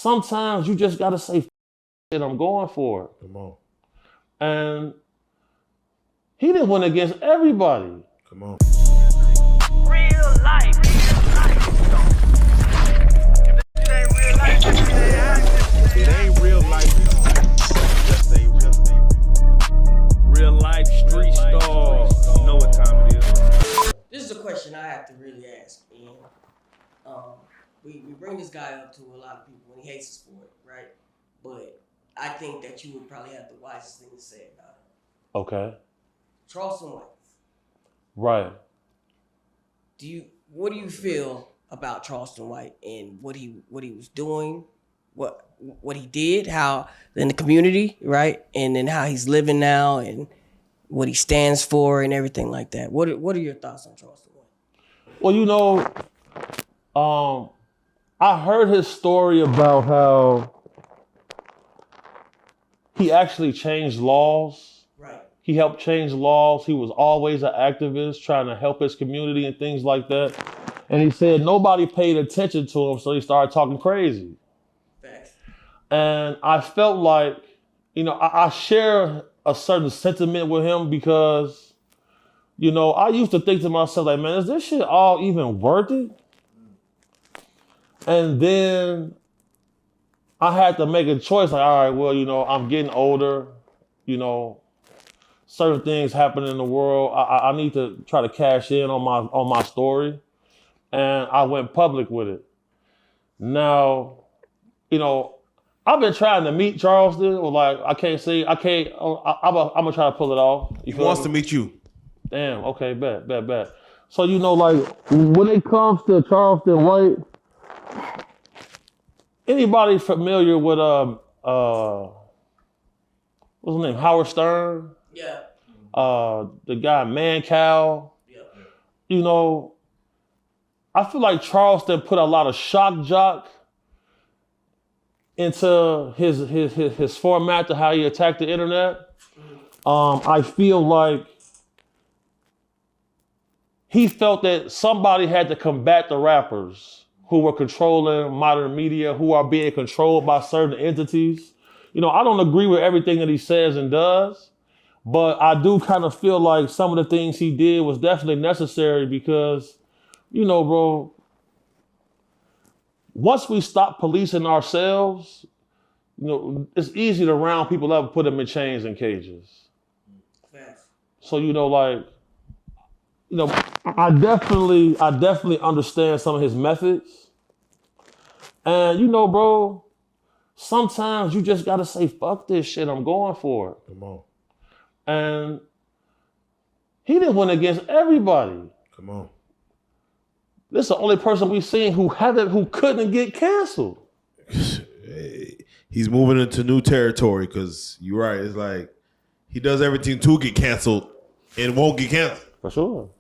sometimes you just gotta say, shit, I'm going for it. Come on. And he didn't win against everybody. Come on. Real life. If it ain't real life, It ain't real life. Just say Real life street stars. Know what time it is. This is a question I have to really ask. And we bring this guy up to a lot of people and he hates us for it, right? But I think that you would probably have the wisest thing to say about it. Okay. Charleston White. Right. What do you feel about Charleston White and what he was doing, what he did, how in the community, right? And then how he's living now and what he stands for and everything like that. What are your thoughts on Charleston White? Well, you know, I heard his story about how he actually changed laws. Right. He helped change laws. He was always an activist trying to help his community and things like that. And he said nobody paid attention to him, so he started talking crazy. Facts. And I felt like, you know, I share a certain sentiment with him because, you know, I used to think to myself, like, man, is this shit all even worth it? And then I had to make a choice, like, all right, well, you know, I'm getting older, you know, certain things happen in the world. I need to try to cash in on my story. And I went public with it. Now, you know, I've been trying to meet Charleston, or like, I'm gonna try to pull it off. He wants to meet you. Damn, okay, bet. So, you know, like, when it comes to Charleston White, anybody familiar with, what's his name, Howard Stern? Yeah. The guy, Man-Cow. Yeah. You know, I feel like Charleston put a lot of shock jock into his format to how he attacked the internet. I feel like he felt that somebody had to combat the rappers who were controlling modern media, who are being controlled by certain entities. You know, I don't agree with everything that he says and does, but I do kind of feel like some of the things he did was definitely necessary because, you know, bro, once we stop policing ourselves, you know, it's easy to round people up and put them in chains and cages. Facts. So, you know, like, you know, I definitely understand some of his methods. And, you know, bro, sometimes you just gotta say, fuck this shit, I'm going for it. Come on. And he didn't win against everybody. Come on. This is the only person we've seen who couldn't get canceled. He's moving into new territory because you're right. It's like he does everything to get canceled and won't get canceled. For sure.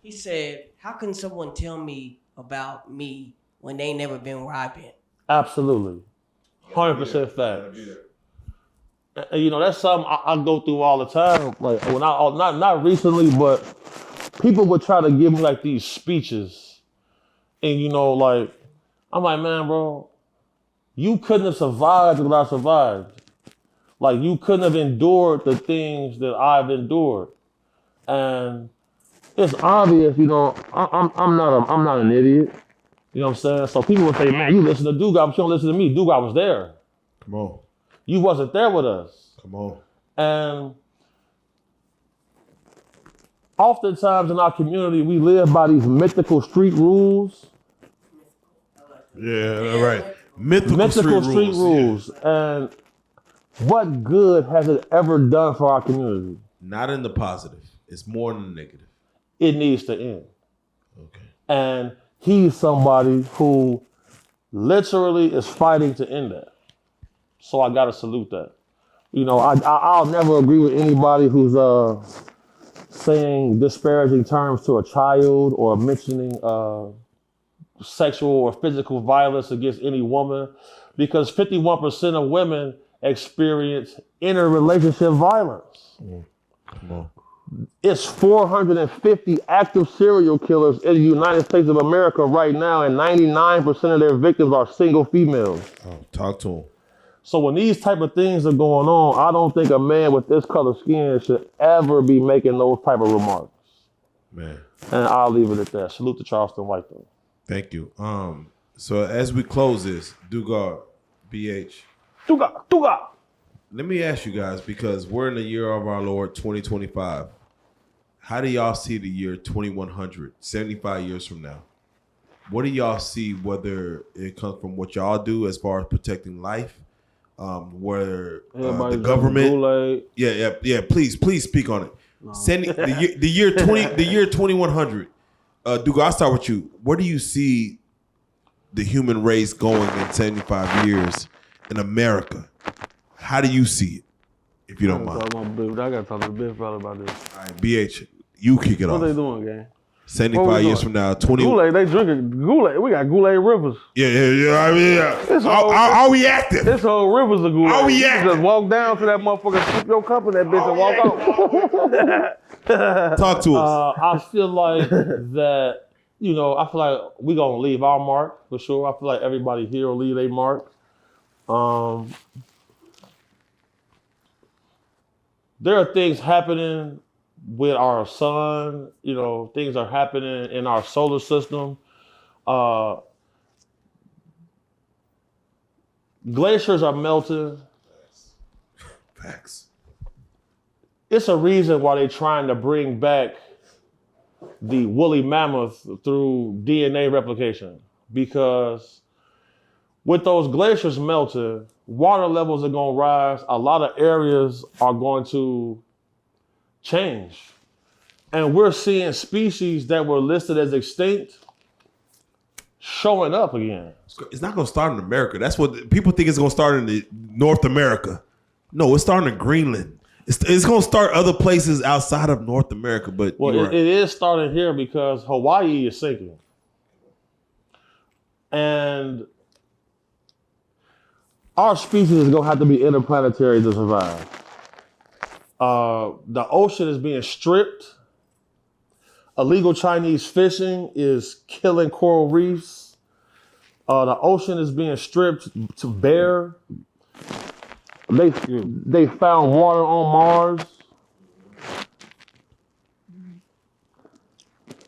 He said, how can someone tell me about me when they never been where I've been? Absolutely. 100% fact. And, you know, that's something I go through all the time. Like, when not recently, but people would try to give me like these speeches. And, you know, like, I'm like, man, bro, you couldn't have survived what I survived. Like, you couldn't have endured the things that I've endured. And it's obvious, you know, I'm not an idiot. You know what I'm saying? So people would say, man, you listen to Dugas, but you don't listen to me. Dugas was there. Come on. You wasn't there with us. Come on. And oftentimes in our community, we live by these mythical street rules. Yeah, right. Mythical Street rules. Yeah. And what good has it ever done for our community? Not in the positive. It's more than the negative. It needs to end. Okay. And he's somebody who literally is fighting to end that. So I gotta salute that. You know, I'll never agree with anybody who's saying disparaging terms to a child or mentioning sexual or physical violence against any woman, because 51% of women experience interrelationship violence. Come on. It's 450 active serial killers in the United States of America right now, and 99% of their victims are single females. Oh, talk to him. So when these type of things are going on, I don't think a man with this color skin should ever be making those type of remarks. Man. And I'll leave it at that. Salute to Charleston White, though. Thank you. So as we close this, Dugard, BH. Duga. Let me ask you guys, because we're in the year of our Lord 2025. How do y'all see the year 2100, 75 years from now? What do y'all see, whether it comes from what y'all do as far as protecting life, where the government, yeah. Please speak on it. No. the year 2100. Duga, I'll start with you. Where do you see the human race going in 75 years in America? How do you see it, if you don't mind? I got to talk to the big fella about this. All right, BH, you kick it off. What they doing, gang? 75 years from now, 20. Kool-Aid, they drinking Kool-Aid. We got Kool-Aid rivers. Yeah. I mean, yeah. Are we active? This whole rivers of Kool-Aid. Are we You active? just walk down to that motherfucker, sip your cup in that bitch and walk out. Talk to us. I feel like that, I feel like we're going to leave our mark for sure. I feel like everybody here will leave a mark. There are things happening with our sun, things are happening in our solar system. Glaciers are melting. Facts. It's a reason why they're trying to bring back the woolly mammoth through DNA replication, because with those glaciers melting, water levels are going to rise. A lot of areas are going to change. And we're seeing species that were listed as extinct showing up again. It's not going to start in America. That's what people think it's going to start in North America. No, it's starting in Greenland. It's going to start other places outside of North America. But it is starting here because Hawaii is sinking. And our species is going to have to be interplanetary to survive. The ocean is being stripped. Illegal Chinese fishing is killing coral reefs. The ocean is being stripped to bare. They found water on Mars.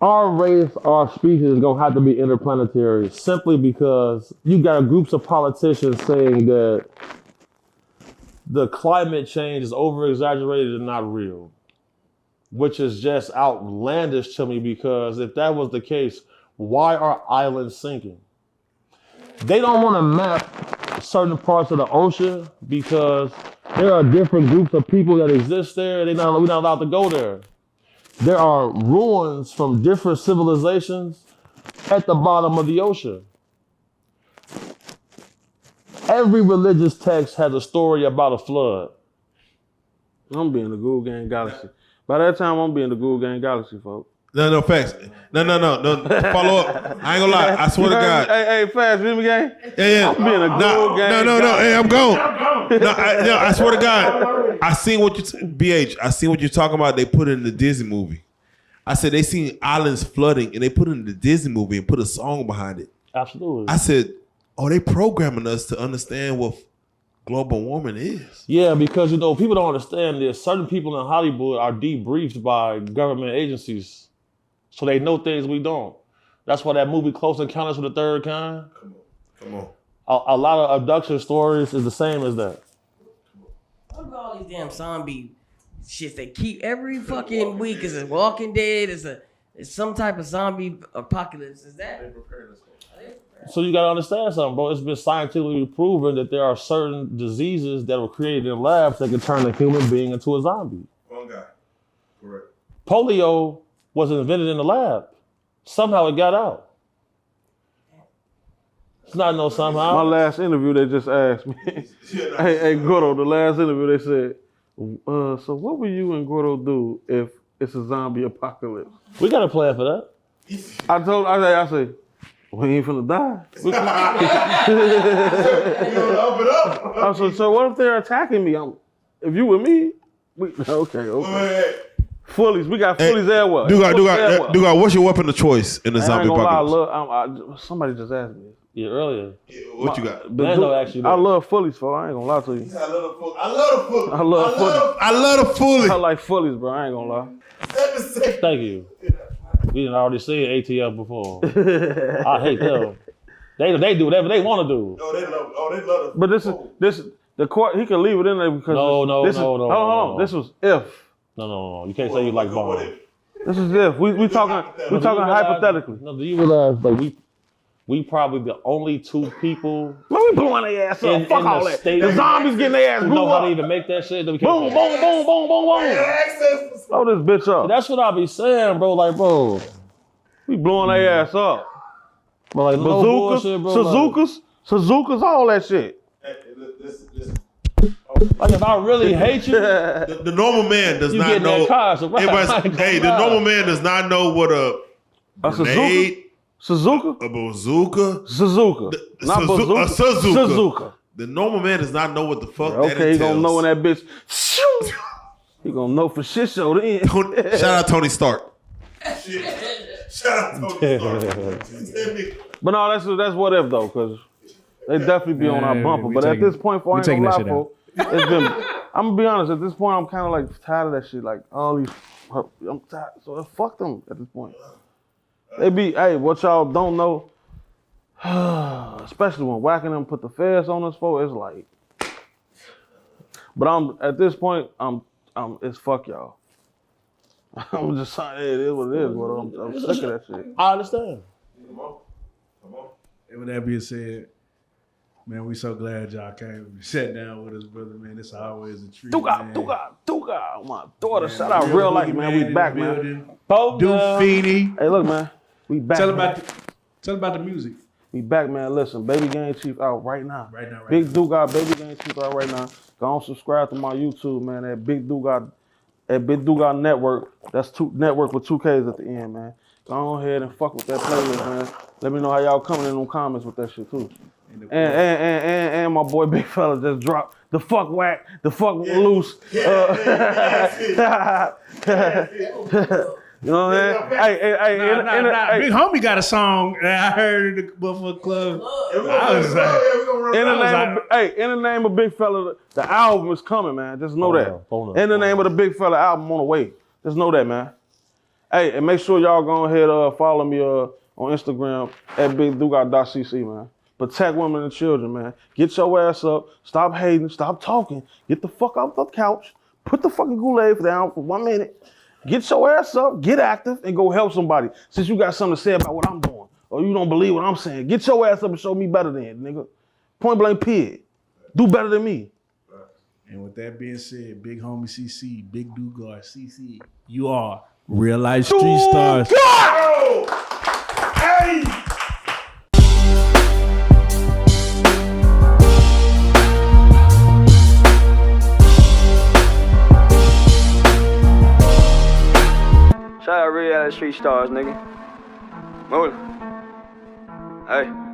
Our race, our species is going to have to be interplanetary simply because you got groups of politicians saying that the climate change is over-exaggerated and not real, which is just outlandish to me, because if that was the case, why are islands sinking? They don't want to map certain parts of the ocean because there are different groups of people that exist there. We're not allowed to go there. There are ruins from different civilizations at the bottom of the ocean. Every religious text has a story about a flood. I'm gonna be in the Ghoul Gang Galaxy. By that time, I'm gonna be in the Ghoul Gang Galaxy, folks. No, facts. No. Follow up. I ain't gonna lie. I swear to God. Hey, fast, you hear me, gang? Yeah. I'm being a Ghoul Gang. No. Hey, I'm gone. I swear to God. I seen what BH. I seen what you're talking about. They put it in the Disney movie. I said they seen islands flooding and they put it in the Disney movie and put a song behind it. Absolutely. I said, they programming us to understand what global warming is. Yeah, because people don't understand this. Certain people in Hollywood are debriefed by government agencies, so they know things we don't. That's why that movie Close Encounters with the Third Kind. Come on. A lot of abduction stories is the same as that. What about all these damn zombie shits they keep every fucking week? Is it Walking Dead? Is some type of zombie apocalypse? Is that? So you gotta understand something, bro. It's been scientifically proven that there are certain diseases that were created in labs that can turn a human being into a zombie. One guy. Correct. Polio was invented in the lab. Somehow it got out. It's not no somehow. My last interview, they just asked me, hey, Gordo, the last interview, they said, so what will you and Gordo do if it's a zombie apocalypse? We got a plan for that. I said, we ain't finna die. I said, so what if they're attacking me? If you with me, okay. Fullies. We got fullies everywhere. Duga, what's your weapon of choice in the I zombie ain't gonna lie, apocalypse? somebody just asked me. Yeah, earlier. What you got? Lando asked you that. I love fullies, for I ain't gonna lie to you. I love the fully. I love fullies. I love the fully. I like fullies, bro. I ain't gonna lie. Thank you. We done already seen ATF before. I hate them. They do whatever they want to do. They love it. But this the court. He can leave it in there because No. Hold on. This was if. No. You can't say you like Bond. This is if we talking hypothetically. No, do you realize like we probably the only two people Man, we blowing their ass up. Fuck all that. The zombies getting their ass who blew know how to up. even make that shit. Boom, boom. Blow this bitch up. That's what I be saying, bro. Like, bro, We blowing their ass up. bro, like no bullshit, bro. Suzukas, all that shit. Like if I really hate you, The normal man does you not get in know. that car. So The normal man does not know what a grenade, Suzuka? a bazooka, Suzuka. Not a bazooka. Suzuka. Suzuka. The normal man does not know what the fuck that Okay, he entails. gonna know when that bitch. He gonna know for shit show then. Shout out Tony Stark. Shout out Tony Stark. But no, that's what if though, cause they definitely be on our bumper. But at this point, for I ain't gonna lie, folks, it's been. I'm gonna be honest. At this point, I'm kind of like tired of that shit. Like all these, I'm tired. So fuck them at this point. They be, hey, what y'all don't know, especially when whacking them put the feds on us for, it's like. But I'm at this point, it's fuck y'all. I'm just saying, it is what it is. But I'm sick of that shit. I understand. Come on. And with that being said, man, we so glad y'all came and sat down with us, brother, man. It's always a treat, man. Duga, my daughter. Shout out Reallyfe, man. We back, man. Dufini. Hey, look, man. We back. Tell man. about the music. We back, man. Listen, Baby Game Chief out right now. Right now. Big Duga, Baby Game Chief out right now. Go on, subscribe to my YouTube, man. At Big Duga Network. That's network with 2 Ks at the end, man. Go on ahead and fuck with that playlist, man. Let me know how y'all coming in them comments with that shit too. And my boy Big Fella just dropped the fuck whack, the fuck loose. You know what I'm saying? Hey, Big Homie got a song that I heard in the Buffalo Club. I was like, in the name of Big Fella, the album is coming, man. Just know that. In the name of the Big Fella album on the way. Just know that, man. Hey, and make sure y'all go ahead follow me on Instagram at BigDuga.CC, man. Protect women and children, man. Get your ass up. Stop hating. Stop talking. Get the fuck off the couch. Put the fucking Kool-Aid down for 1 minute. Get your ass up. Get active and go help somebody. Since you got something to say about what I'm doing or you don't believe what I'm saying, get your ass up and show me better than nigga. Point blank period. Do better than me. and with that being said, Big Homie.CC, Big Dugar, CC, you are Real Life Street Stars. Hey! Shout out Reallyfe Street Stars, nigga. Move it. Hey.